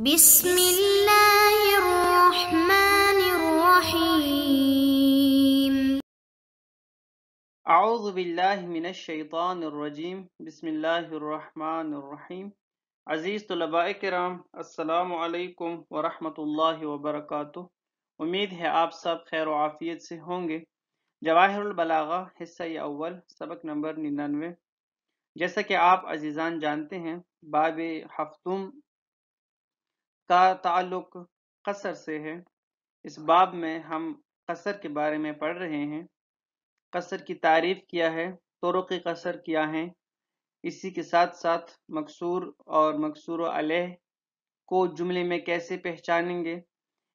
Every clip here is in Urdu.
بسم اللہ الرحمن الرحیم۔ اعوذ باللہ من الشیطان الرجیم، بسم اللہ الرحمن الرحیم۔ عزیز طلباء کرام، السلام علیکم ورحمۃ اللہ وبرکاتہ۔ امید ہے آپ سب خیر و عافیت سے ہوں گے۔ جواہر البلاغہ حصہ اول سبق نمبر 99۔ جیسا کہ آپ عزیزان جانتے ہیں، باب ہفتم کا تعلق قصر سے ہے۔ اس باب میں ہم قصر کے بارے میں پڑھ رہے ہیں۔ قصر کی تعریف کیا ہے، طرق قصر کیا ہیں، اسی کے ساتھ ساتھ مکسور اور مکسور علیہ کو جملے میں کیسے پہچانیں گے،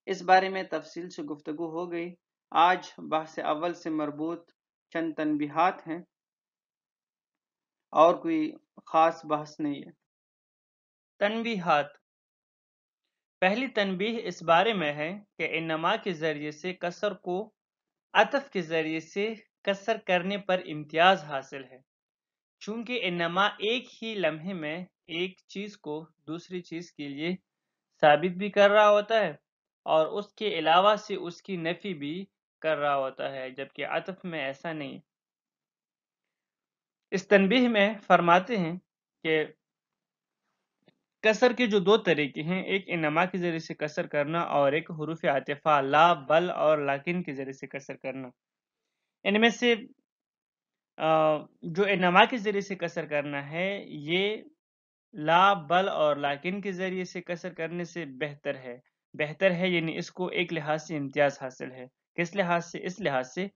اس بارے میں تفصیل سے گفتگو ہو گئی۔ آج بحث اول سے مربوط چند تنبیہات ہیں، اور کوئی خاص بحث نہیں ہے۔ تنبیہات۔ پہلی تنبیہ اس بارے میں ہے کہ انما کے ذریعے سے قصر کو عطف کے ذریعے سے قصر کرنے پر امتیاز حاصل ہے، چونکہ انما ایک ہی لمحے میں ایک چیز کو دوسری چیز کے لیے ثابت بھی کر رہا ہوتا ہے اور اس کے علاوہ سے اس کی نفی بھی کر رہا ہوتا ہے، جبکہ عطف میں ایسا نہیں۔ اس تنبیہ میں فرماتے ہیں کہ قصر کے جو دو طریقے ہیں، ایک انما کے ذریعے سے قصر کرنا اور ایک حروف عاطفہ لا، بل اور لیکن کے ذریعے سے قصر کرنا۔ ان میں سے جو انما کے ذریعے سے قصر کرنا ہے، یہ لا، بل اور لیکن کے ذریعے سے قصر کرنے سے بہتر ہے، یعنی اس کو ایک لحاظ سے امتیاز حاصل ہے۔ کس لحاظ سے؟ اس لحاظ سے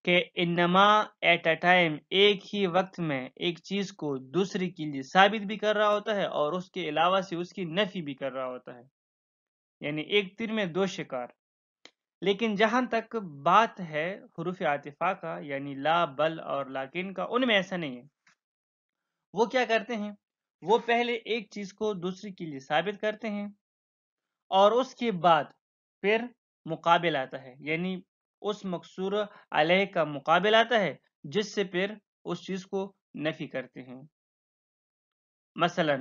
کہ انما ایٹ اے ٹائم، ایک ہی وقت میں ایک چیز کو دوسری کے لیے ثابت بھی کر رہا ہوتا ہے اور اس کے علاوہ سے اس کی نفی بھی کر رہا ہوتا ہے، یعنی ایک تیر میں دو شکار۔ لیکن جہاں تک بات ہے حروف عاطفہ کا، یعنی لا، بل اور لیکن کا، ان میں ایسا نہیں ہے۔ وہ کیا کرتے ہیں؟ وہ پہلے ایک چیز کو دوسری کے لیے ثابت کرتے ہیں اور اس کے بعد پھر مقابل آتا ہے، یعنی اس مکسور علیہ کا مقابل آتا ہے جس سے پھر اس چیز کو نفی کرتے ہیں۔ مثلا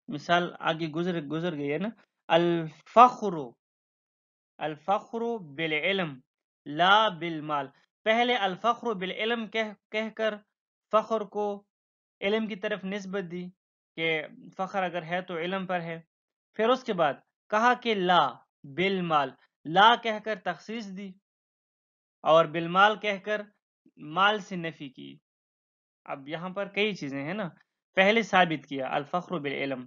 مثال آگے گزر گئی ہے نا، الفخر بالعلم لا بالمال۔ پہلے الفخر بالعلم کہہ کر فخر کو علم کی طرف نسبت دی کہ فخر اگر ہے تو علم پر ہے، پھر اس کے بعد کہا کہ لا بالمال، لا کہہ کر تخصیص دی اور بالمال کہہ کر مال سے نفی کی۔ اب یہاں پر کئی چیزیں ہیں نا، پہلے ثابت کیا الفخر بالعلم،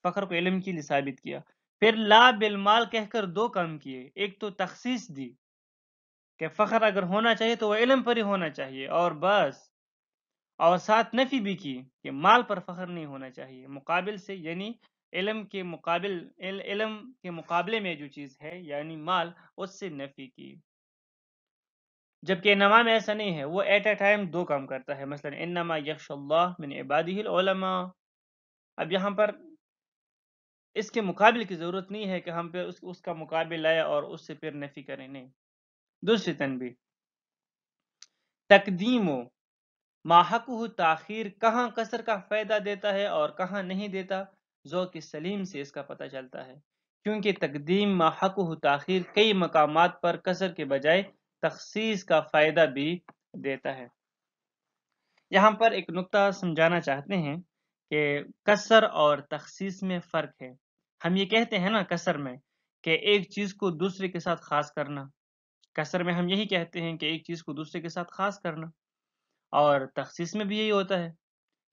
فخر کو علم کے لیے ثابت کیا، پھر لا بالمال کہہ کر دو کام کیے، ایک تو تخصیص دی کہ فخر اگر ہونا چاہیے تو وہ علم پر ہی ہونا چاہیے اور بس، اور ساتھ نفی بھی کی کہ مال پر فخر نہیں ہونا چاہیے مقابل سے، یعنی علم کے مقابلے میں جو چیز ہے یعنی مال، اس سے نفی کی۔ جبکہ انما میں ایسا نہیں ہے، وہ ایٹ اے ٹائم دو کام کرتا ہے۔ مثلا انما یخشى اللہ من عباده العلماء۔ اب یہاں پر اس کے مقابل کی ضرورت نہیں ہے کہ ہم پہ اس کا مقابل لائے اور اس سے پھر نفی کریں، نہیں۔ دوسری تنبیہ، تقدیم و ما حقہ تاخیر، کہاں قصر کا فائدہ دیتا ہے اور کہاں نہیں دیتا، ذوق سلیم سے اس کا پتہ چلتا ہے، کیونکہ تقدیم ما حقہ تاخیر کئی مقامات پر قصر کے بجائے تخصیص کا فائدہ بھی دیتا ہے۔ یہاں پر ایک نقطہ سمجھانا چاہتے ہیں کہ قصر اور تخصیص میں فرق ہے۔ ہم یہ کہتے ہیں نا قصر میں کہ ایک چیز کو دوسرے کے ساتھ خاص کرنا، قصر میں ہم یہی کہتے ہیں کہ ایک چیز کو دوسرے کے ساتھ خاص کرنا، اور تخصیص میں بھی یہی ہوتا ہے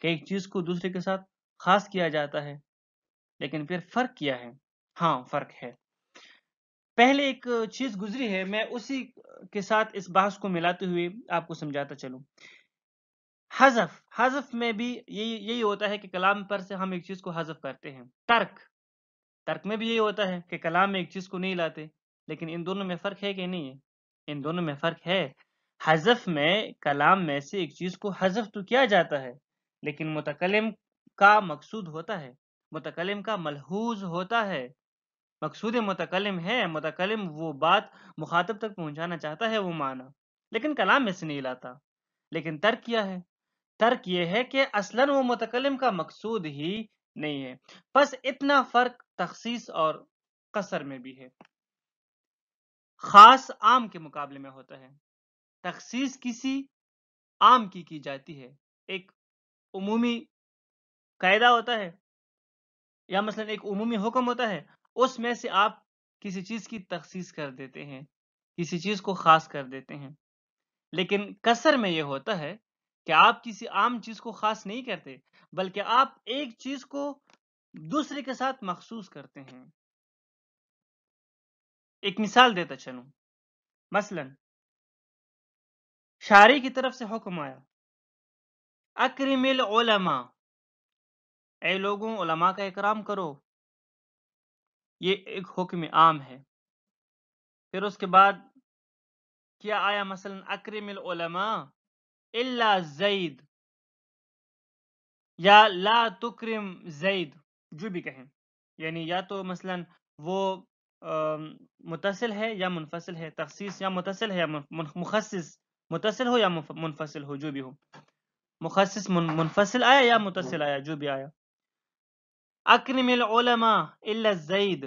کہ ایک چیز کو دوسرے کے ساتھ خاص کیا جاتا ہے۔ لیکن پھر فرق کیا ہے؟ ہاں فرق ہے۔ پہلے ایک چیز گزری ہے، میں اسی کے ساتھ اس بحث کو ملاتے ہوئے آپ کو سمجھاتا چلوں۔ حذف میں بھی یہی ہوتا ہے کہ کلام پر سے ہم ایک چیز کو حذف کرتے ہیں۔ ترک میں بھی یہی ہوتا ہے کہ کلام میں ایک چیز کو نہیں لاتے، لیکن ان دونوں میں فرق ہے کہ نہیں ہے؟ ان دونوں میں فرق ہے۔ حذف میں کلام میں سے ایک چیز کو حذف تو کیا جاتا ہے، لیکن متکلم کا مقصود ہوتا ہے، متکلم کا ملحوظ ہوتا ہے، مقصود متکلم ہے، متکلم وہ بات مخاطب تک پہنچانا چاہتا ہے، وہ معنی، لیکن کلام میں سے نہیں لاتا۔ لیکن ترک کیا ہے؟ ترک یہ ہے کہ اصلاً وہ متکلم کا مقصود ہی نہیں ہے. بس اتنا فرق تخصیص اور قصر میں بھی ہے. خاص عام کے مقابلے میں ہوتا ہے. تخصیص کسی عام کی جاتی ہے. ایک عمومی قاعدہ ہوتا ہے یا مثلا ایک عمومی حکم ہوتا ہے، اس میں سے آپ کسی چیز کی تخصیص کر دیتے ہیں، کسی چیز کو خاص کر دیتے ہیں. لیکن قصر میں یہ ہوتا ہے کہ آپ کسی عام چیز کو خاص نہیں کرتے، بلکہ آپ ایک چیز کو دوسرے کے ساتھ مخصوص کرتے ہیں. ایک مثال دیتا چلوں. مثلا شاعری کی طرف سے حکم آیا، اکرم العلماء، اے لوگوں علماء کا اکرام کرو. یہ ایک حکم عام ہے. پھر اس کے بعد کیا آیا؟ مثلا اکرم العلماء الا زید، یا لا تکرم زید، جو بھی کہیں. یعنی یا تو مثلا وہ متصل ہے یا منفصل ہے. تخصیص یا متصل ہے یا مخصص، متصل ہو یا منفصل ہو، جو بھی ہو. مخصص منفصل آیا یا متصل آیا، جو بھی آیا. اکرم العلماء الا زید،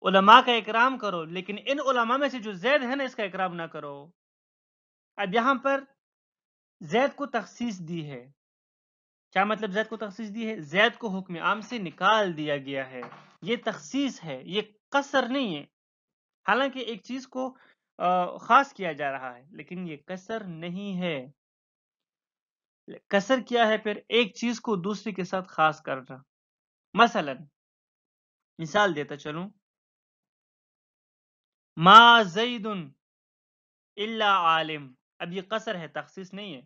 علماء کا اکرام کرو لیکن ان علماء میں سے جو زید ہے نا، اس کا اکرام نہ کرو. اب یہاں پر زید کو تخصیص دی ہے. کیا مطلب زید کو تخصیص دی ہے؟ زید کو حکم عام سے نکال دیا گیا ہے. یہ تخصیص ہے، یہ قصر نہیں ہے. حالانکہ ایک چیز کو خاص کیا جا رہا ہے، لیکن یہ قصر نہیں ہے. قصر کیا ہے؟ پھر ایک چیز کو دوسری کے ساتھ خاص کرنا. مثلا مثال دیتا چلوں، ما زید الا عالم. اب یہ قصر ہے، تخصیص نہیں ہے.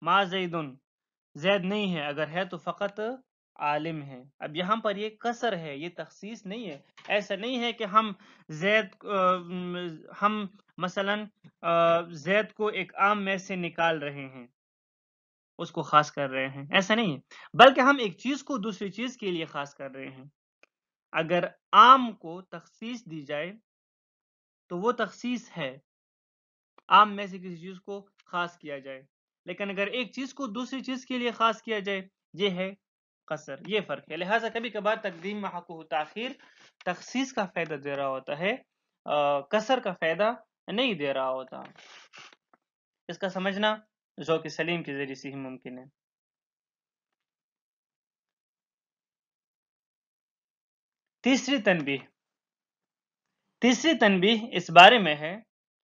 ما زید، زید نہیں ہے، اگر ہے تو فقط عالم ہے. اب یہاں پر یہ قصر ہے، یہ تخصیص نہیں ہے. ایسا نہیں ہے کہ ہم مثلا زید کو ایک عام میں سے نکال رہے ہیں، اس کو خاص کر رہے ہیں. ایسا نہیں ہے، بلکہ ہم ایک چیز کو دوسری چیز کے لیے خاص کر رہے ہیں. اگر عام کو تخصیص دی جائے تو وہ تخصیص ہے، عام میں سے کسی چیز کو خاص کیا جائے. لیکن اگر ایک چیز کو دوسری چیز کے لیے خاص کیا جائے، یہ ہے قصر. یہ فرق ہے. لہٰذا کبھی کبھار تقدیم مع حقہ تاخیر تخصیص کا فائدہ دے رہا ہوتا ہے، قصر کا فائدہ نہیں دے رہا ہوتا. اس کا سمجھنا ذوق سلیم کے ذریعے سے ہی ممکن ہے. تیسری تنبیہ اس بارے میں ہے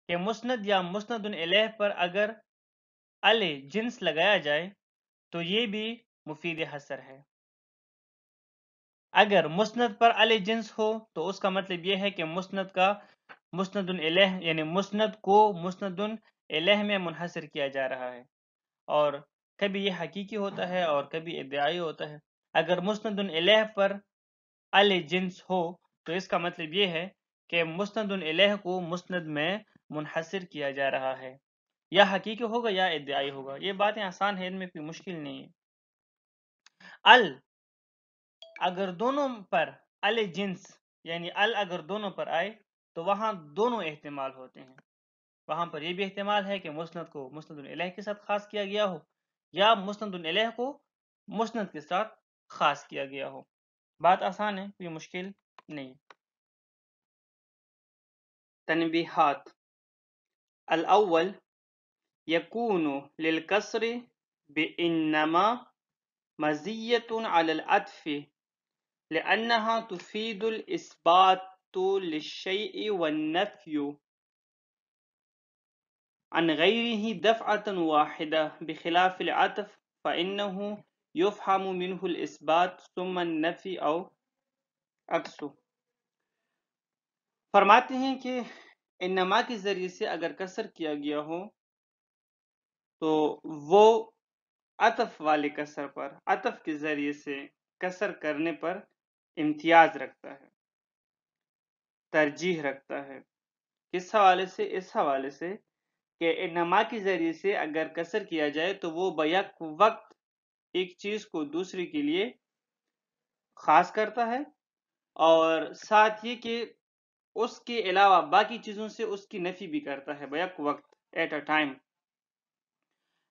کہ مسند یا مسند الیہ پر اگر ال جنس لگایا جائے تو یہ بھی مفید حصر ہے. اگر مسند پر ال جنس ہو تو اس کا مطلب یہ ہے کہ مسند کا مسند الیہ یعنی مسند کو مسند الیہ میں منحصر کیا جا رہا ہے، اور کبھی یہ حقیقی ہوتا ہے اور کبھی ادعائی ہوتا ہے. اگر مسند الیہ پر ال جنس ہو تو اس کا مطلب یہ ہے کہ مسند الیہ کو مسند میں منحصر کیا جا رہا ہے، یا حقیقی ہوگا یا ادعائی ہوگا. یہ باتیں آسان ہیں، ان میں کوئی مشکل نہیں ہے. ال اگر دونوں پر ال جنس یعنی ال اگر دونوں پر آئے تو وہاں دونوں احتمال ہوتے ہیں. وہاں پر یہ بھی احتمال ہے کہ مسند کو مسند الیہ کے ساتھ خاص کیا گیا ہو، یا مسند الیہ کو مسند کے ساتھ خاص کیا گیا ہو. بات آسان ہے، کوئی مشکل نہیں. تنبیہات. الاول یکون للکسر بانما مزیت علی العطف لأنها تفید الاثبات للشیء والنفی عن غیره دفعة واحدة بخلاف العطف فإنه يفهم منه الاثبات ثم النفی او عکسه. فرماتے ہیں کہ انما کے ذریعے سے اگر کسر کیا گیا ہو تو وہ عطف والے کسر پر، عطف کے ذریعے سے کسر کرنے پر امتیاز رکھتا ہے، ترجیح رکھتا ہے. کس حوالے سے؟ اس حوالے سے کہ انما کے ذریعے سے اگر کسر کیا جائے تو وہ بیک وقت ایک چیز کو دوسری کے لیے خاص کرتا ہے، اور ساتھ یہ کہ اس کے علاوہ باقی چیزوں سے اس کی نفی بھی کرتا ہے بیک وقت، ایٹ اے ٹائم.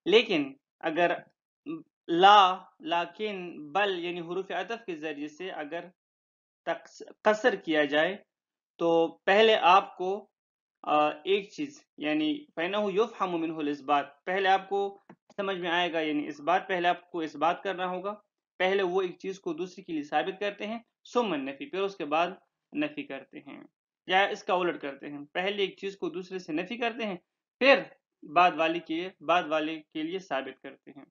لیکن اگر لا لیکن بل یعنی حروف عطف کے ذریعے سے اگر قصر کیا جائے تو پہلے آپ کو ایک چیز یعنی فَإِنَّهُ يُفْحَمُ مِنْهُ الْإِثْبَاتُ، پہلے آپ کو سمجھ میں آئے گا، یعنی اس بات پہلے آپ کو اس بات کرنا ہوگا، پہلے وہ ایک چیز کو دوسری کے لیے ثابت کرتے ہیں، ثم النفی، پھر اس کے بعد نفی کرتے ہیں، یا اس کا الٹ کرتے ہیں، پہلے ایک چیز کو دوسرے سے نفی کرتے ہیں، پھر بعد والے کے لیے ثابت کرتے ہیں۔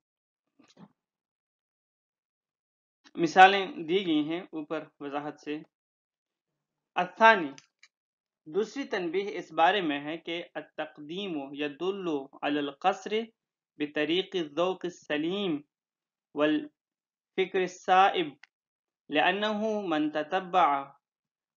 مثالیں دی گئی ہیں اوپر وضاحت سے۔ الثانی، دوسری تنبیہ اس بارے میں ہے کہ التقدیم یدل علی القصر بطریق الذوق السلیم والفکر الصائب لأنه من تتبع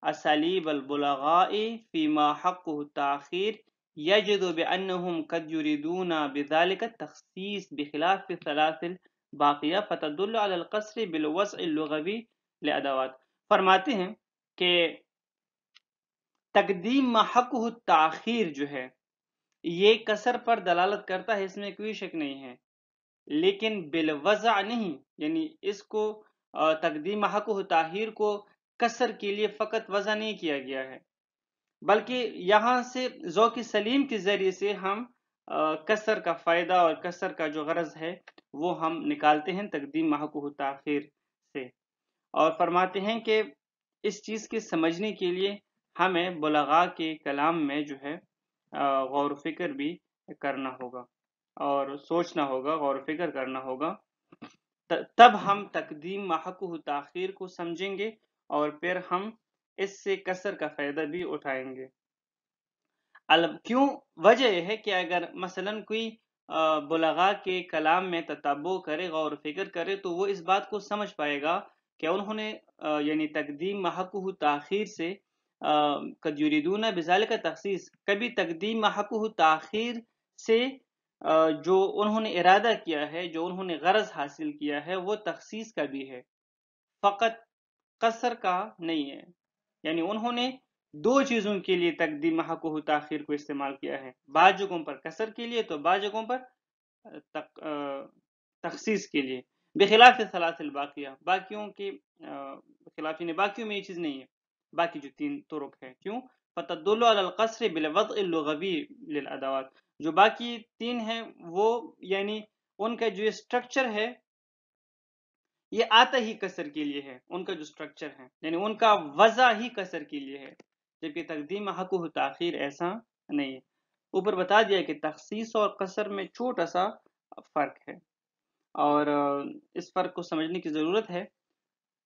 اسالیب البلغاء فيما حقه التأخير يجد بأنهم قد يريدون بذلك التخصيص بخلاف الثلاث الباقية فتدل على القصر بالوضع اللغوي لأدوات۔ فرماتے ہیں کہ تقدیم ما حقہ التاخیر جو ہے یہ قصر پر دلالت کرتا ہے، اس میں کوئی شک نہیں ہے، لیکن بالوضع نہیں، یعنی اس کو تقدیم ما حقہ التاخیر کو قصر کے لیے فقط وضع نہیں کیا گیا ہے، بلکہ یہاں سے ذوق سلیم کے ذریعے سے ہم قصر کا فائدہ اور قصر کا جو غرض ہے وہ ہم نکالتے ہیں تقدیم ما حقہ التاخیر سے، اور فرماتے ہیں کہ اس چیز کے سمجھنے کے لیے ہمیں بلغاء کے کلام میں جو ہے غور و فکر بھی کرنا ہوگا اور سوچنا ہوگا، غور و فکر کرنا ہوگا، تب ہم تقدیم ما حقہ تاخیر کو سمجھیں گے اور پھر ہم اس سے قصر کا فائدہ بھی اٹھائیں گے۔ کیوں؟ وجہ یہ ہے کہ اگر مثلا کوئی بلغاء کے کلام میں تتبع کرے، غور و فکر کرے، تو وہ اس بات کو سمجھ پائے گا کہ انہوں نے یعنی تقدیم ما حقہ تاخیر سے قد یریدون بذالک تخصیص، کبھی تقدیم ما حقہ تاخیر سے جو انہوں نے ارادہ کیا ہے، جو انہوں نے غرض حاصل کیا ہے، وہ تخصیص کا بھی ہے، فقط قصر کا نہیں ہے، یعنی انہوں نے دو چیزوں کے لیے تقدیم ما حقہ تاخیر کو استعمال کیا ہے، بعض جگہوں پر قصر کے لیے تو بعض جگہوں پر تخصیص کے لیے، بخلاف ثلاث الباقیہ، باقیوں کے خلاف، یعنی باقیوں میں یہ چیز نہیں ہے، باقی جو تین طرق ہے، کیوں؟ فتدل علی القصر بالوضع اللغوی للادوات، جو باقی تین ہیں وہ یعنی ان کا جو اسٹرکچر ہے یہ آتا ہی قصر کے لیے ہے، ان کا جو اسٹرکچر ہے یعنی ان کا وضع ہی قصر کے لیے ہے، جبکہ تقدیم حقہ تاخیر ایسا نہیں ہے۔ اوپر بتا دیا کہ تخصیص اور قصر میں چھوٹا سا فرق ہے، اور اس فرق کو سمجھنے کی ضرورت ہے۔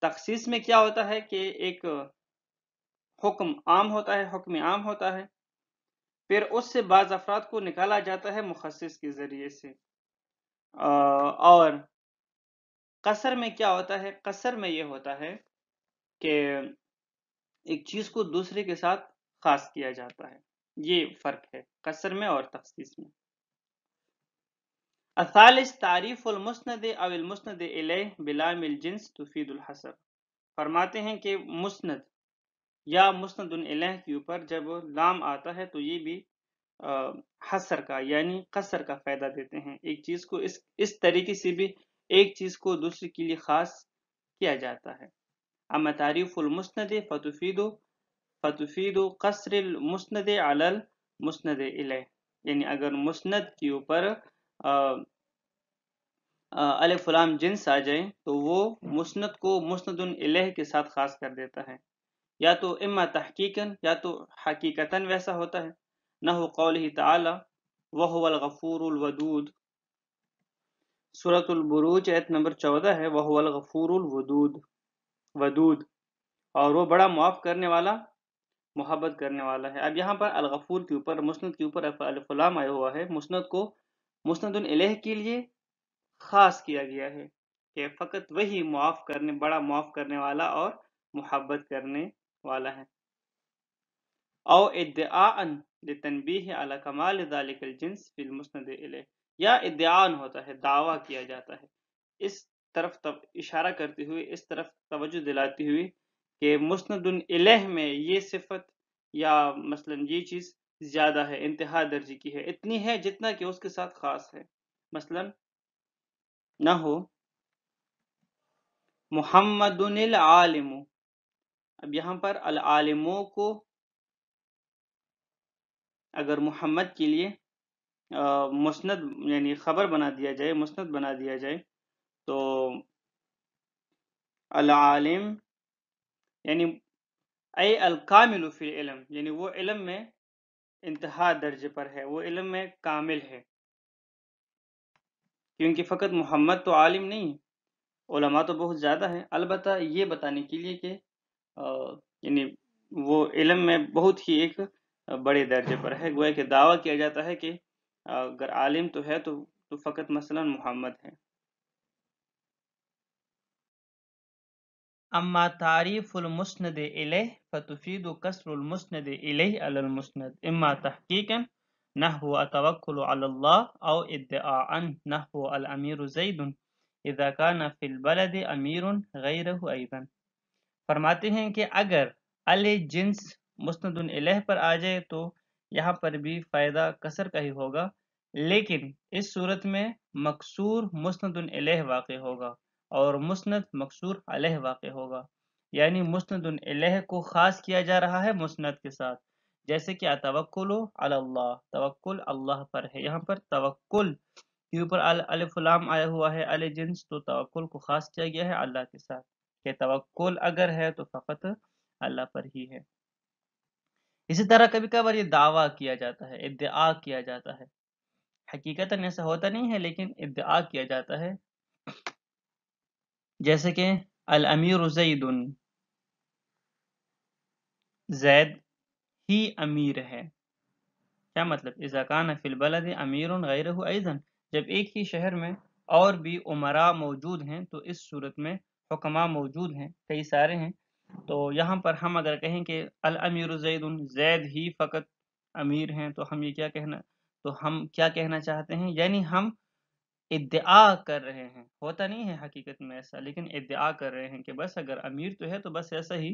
تخصیص میں کیا ہوتا ہے کہ ایک حکم عام ہوتا ہے، حکم عام ہوتا ہے، پھر اس سے بعض افراد کو نکالا جاتا ہے مخصص کے ذریعے سے، اور قصر میں کیا ہوتا ہے؟ قصر میں یہ ہوتا ہے کہ ایک چیز کو دوسرے کے ساتھ خاص کیا جاتا ہے، یہ فرق ہے قصر میں اور تخصیص میں۔ الثالث تعریف المسند او المسند الیہ بلام الجنس تفید الحصر، فرماتے ہیں کہ مسند یا مسند الیہ کے اوپر جب لام آتا ہے تو یہ بھی حصر کا یعنی قصر کا فائدہ دیتے ہیں، ایک چیز کو اس طریقے سے بھی ایک چیز کو دوسرے کے لیے خاص کیا جاتا ہے۔ اما تعریف المسند فتفید قصر المسند علی المسند الیہ، یعنی اگر مسند کے اوپر الف لام جنس آ جائے تو وہ مسند کو مسند الیہ کے ساتھ خاص کر دیتا ہے، یا تو اما تحقیقاً یا تو حقیقتاً ویسا ہوتا ہے، نحو قولہ تعالی وہو الغفور الودود، سورۃ البروج آیت نمبر 14 ہے، وہو الغفور الودود، اور وہ بڑا معاف کرنے والا، محبت کرنے والا ہے۔ اب یہاں پر الغفور کے اوپر مسند کے اوپر الف لام آیا ہوا ہے، مسند کو مسند الیہ کے لیے خاص کیا گیا ہے کہ فقط وہی معاف کرنے، بڑا معاف کرنے والا اور محبت کرنے والا ہے۔ او ادعاء لتنبیہ علی کمال ذلک الجنس فی المسند الیہ، یا ادعاء ہوتا ہے، دعویٰ کیا جاتا ہے، اس طرف اشارہ کرتے ہوئے، اس طرف توجہ دلاتی ہوئی کہ مسند الیہ میں یہ صفت یا مثلا یہ چیز زیادہ ہے، انتہا درجے کی ہے، اتنی ہے جتنا کہ اس کے ساتھ خاص ہے، مثلا نہ ہو محمدن العالم، اب یہاں پر العالموں کو اگر محمد کے لیے مسند یعنی خبر بنا دیا جائے، مسند بنا دیا جائے، تو العالم یعنی اے الکامل فی العلم، یعنی وہ علم میں انتہا درجے پر ہے، وہ علم میں کامل ہے، کیونکہ فقط محمد تو عالم نہیں، علماء تو بہت زیادہ ہیں، البتہ یہ بتانے کے لیے کہ یعنی وہ علم میں بہت ہی ایک بڑے درجے پر ہے، گویا کہ دعویٰ کیا جاتا ہے کہ اگر عالم تو ہے تو فقط مثلا محمد ہے۔ اما تعریف المسند الیہ فتفید کسر المسند الیہ علی المسند اما تحقیقا نحو اتوکل علی اللہ او ادعاء نحو الامیر زید اذا کان فی البلد امیر غیرہ ایضا۔ فرماتے ہیں کہ اگر جنس مسند الیہ پر آ جائے تو یہاں پر بھی فائدہ کسر کا ہی ہوگا، لیکن اس صورت میں مکسور مسند الیہ واقع ہوگا اور مسند مکسور علیہ واقع ہوگا، یعنی مسند الیہ کو خاص کیا جا رہا ہے مسند کے ساتھ، جیسے کہ توکل علی اللہ، توکل اللہ پر ہے، یہاں پر توکل کے اوپر الف لام آیا ہوا ہے جنس، تو توکل کو خاص کیا گیا ہے اللہ کے ساتھ، کہ توکل اگر ہے تو فقط اللہ پر ہی ہے۔ اسی طرح کبھی کبھار یہ دعویٰ کیا جاتا ہے، ادعا کیا جاتا ہے، حقیقتاً ایسا ہوتا نہیں ہے لیکن ادعا کیا جاتا ہے، جیسے کہ الامیر زید، زید ہی امیر ہے، کیا مطلب؟ اذا کان فی البلد امیر غیرہ ایضا، جب ایک ہی شہر میں اور بھی امراء موجود ہیں تو اس صورت میں حکماء موجود ہیں، کئی سارے ہیں، تو یہاں پر ہم اگر کہیں کہ الامیر زید، زید ہی فقط امیر ہیں، تو ہم یہ کیا کہنا چاہتے ہیں؟ یعنی ہم ادعا کر رہے ہیں، ہوتا نہیں ہے حقیقت میں ایسا، لیکن ادعا کر رہے ہیں کہ بس اگر امیر تو ہے تو بس ایسا ہی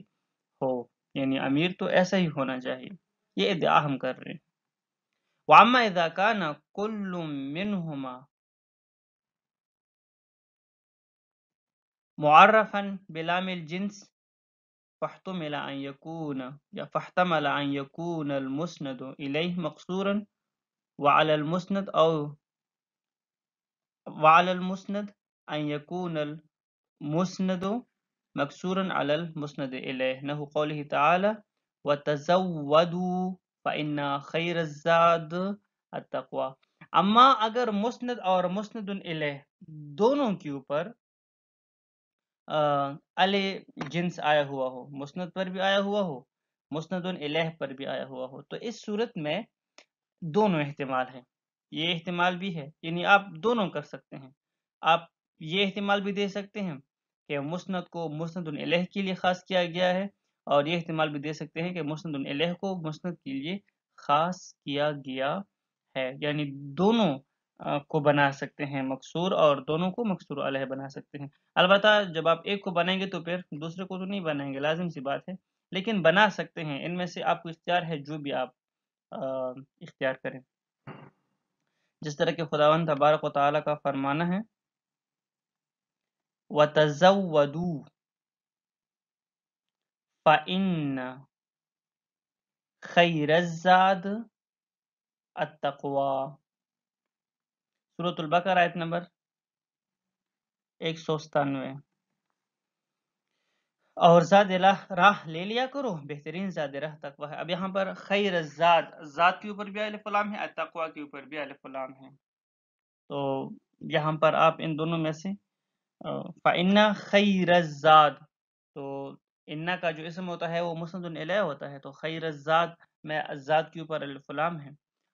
ہو، یعنی امیر تو ایسا ہی ہونا چاہیے، یہ ادعا ہم کر رہے ہیں۔ وَعَمَّا إِذَا كَانَ كُلُّ مِنْهُمَا مُعَرَّفًا بِلَامِ الْجِنْسِ فاحتمل أن يكون المسند إليه مقصورا وعلى المسند أن يكون المسند مقصورا على المسند إليه، نحو قوله تعالى وَتَزَوَّدُوا فَإِنَّ خَيْرَ الزَّادِ التَّقْوَى۔ اما اگر مسند اور مسند الیہ دونوں کے اوپر جنس آیا ہوا ہو، مسند پر بھی آیا ہوا ہو، مسند الیہ پر بھی آیا ہوا ہو، تو اس صورت میں دونوں احتمال ہیں، یہ احتمال بھی ہے، یعنی آپ دونوں کر سکتے ہیں، آپ یہ احتمال بھی دے سکتے ہیں کہ مسند کو مسند الیہ کے لیے خاص کیا گیا ہے، اور یہ احتمال بھی دے سکتے ہیں کہ مسند الیہ کو مسند کے لیے خاص کیا گیا ہے، یعنی دونوں کو بنا سکتے ہیں مکسور اور دونوں کو مکسور علیہ بنا سکتے ہیں۔ البتہ جب آپ ایک کو بنائیں گے تو پھر دوسرے کو تو نہیں بنائیں گے، لازم سی بات ہے، لیکن بنا سکتے ہیں، ان میں سے آپ کو اختیار ہے جو بھی آپ اختیار کریں، جس طرح کہ خداوند تبارک و تعالیٰ کا فرمانا ہے وَتَزَوَّدُوا فَإِنَّ خَيْرَ الزَّادِ التَّقْوَى، سورۃ البقرہ آیت نمبر 197۔ اور زاد راہ لے لیا کرو، بہترین زاد راہ تقوی ہے۔ اب یہاں پر خیر الزاد، ذات کے اوپر بھی الف لام ہے، التقوی کے اوپر بھی الف لام ہے، تو یہاں پر آپ ان دونوں میں سے فَإِنَّ خَيْرَ الزَّاد، تو اِنَّ کا جو اسم ہوتا ہے وہ مسند الیہ ہوتا ہے، تو خیر الزاد میں الزاد کے اوپر الف لام ہے،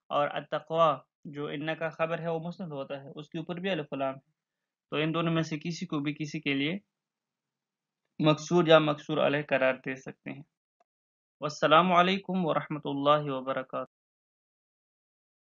اور التقوی جو اِنَّ کا خبر ہے وہ مسند ہوتا ہے، اس کے اوپر بھی الف لام ہے، تو ان دونوں میں سے کسی کو بھی کسی کے لیے مکسور یا مکسور علیہ قرار دے سکتے ہیں۔ والسلام علیکم ورحمۃ اللہ وبرکاتہ۔